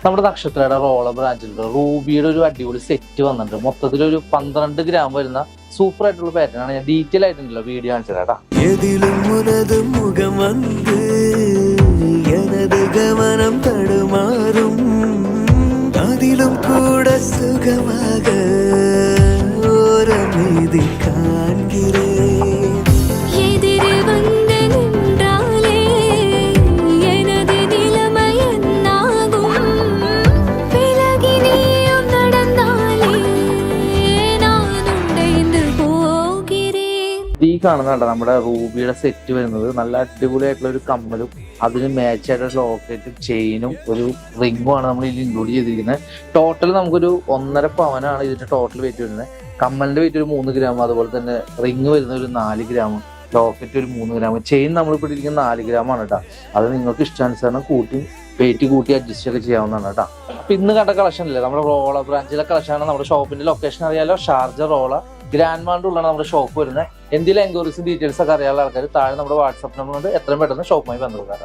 നമ്മുടെ നക്ഷത്രയുടെ റോളർ ബ്രാഞ്ചിലുണ്ട് റൂബിയുടെ ഒരു അടിപൊളി സെറ്റ് വന്നിട്ടുണ്ട്. മൊത്തത്തിലൊരു 12 ഗ്രാം വരുന്ന സൂപ്പർ ആയിട്ടുള്ള പാറ്റേൺ ആണ്. ഞാൻ ഡീറ്റെയിൽ ആയിട്ടുണ്ടല്ലോ വീഡിയോ കാണിച്ചത് കേട്ടാ. ഗമനം തടുമാറും അതിലും കൂടെ സുഖമാക ഓരമീതി കാൺகிறே ഈ കാണുന്നുണ്ട് നമ്മുടെ റൂബിയുടെ സെറ്റ് വരുന്നത്. നല്ല അടിപൊളിയായിട്ടുള്ള ഒരു കമ്മലും അതിന് മാച്ച് ആയിട്ടുള്ള ലോക്കറ്റും ചെയിനും ഒരു റിംഗും ആണ് നമ്മൾ ഇതിൽ ഇൻക്ലൂഡ് ചെയ്തിരിക്കുന്നത്. ടോട്ടൽ നമുക്കൊരു 1.5 പവനാണ് ഇതിന്റെ ടോട്ടൽ വെയിറ്റ് വരുന്നത്. കമ്മലിന്റെ വെയിറ്റ് ഒരു 3 ഗ്രാം, അതുപോലെ തന്നെ റിംഗ് വരുന്ന ഒരു 4 ഗ്രാം, ലോക്കറ്റ് ഒരു 3 ഗ്രാം, ചെയിൻ നമ്മളിപ്പോൾ ഇരിക്കുന്ന 4 ഗ്രാം ആണ് കേട്ടോ. അത് നിങ്ങൾക്ക് ഇഷ്ടാനുസരണം വെയിറ്റ് കൂട്ടി അഡ്ജസ്റ്റ് ഒക്കെ ചെയ്യാവുന്നതാണ് കേട്ടോ. അപ്പൊ ഇന്ന് കണ്ട കളക്ഷൻ അല്ലേ നമ്മുടെ റോളർ ബ്രാഞ്ചിലെ കളക്ഷൻ ആണ്. നമ്മുടെ ഷോപ്പിന്റെ ലൊക്കേഷൻ അറിയാലോ, ഷാർജ റോള ഗ്രാൻഡ് മാളിന്റെ ഉള്ളിലാണ് നമ്മുടെ ഷോപ്പ് വരുന്നത്. എന്തെങ്കിലും എൻക്വയറീസും ഡീറ്റെയിൽസ് ഒക്കെ അറിയാനുള്ള ആൾക്കാർ താഴെ നമ്മുടെ വാട്സ്ആപ്പ് നമ്പർ ഉണ്ട്, എത്രയും പെട്ടെന്ന് ഷോപ്പുമായി ബന്ധപ്പെടാം.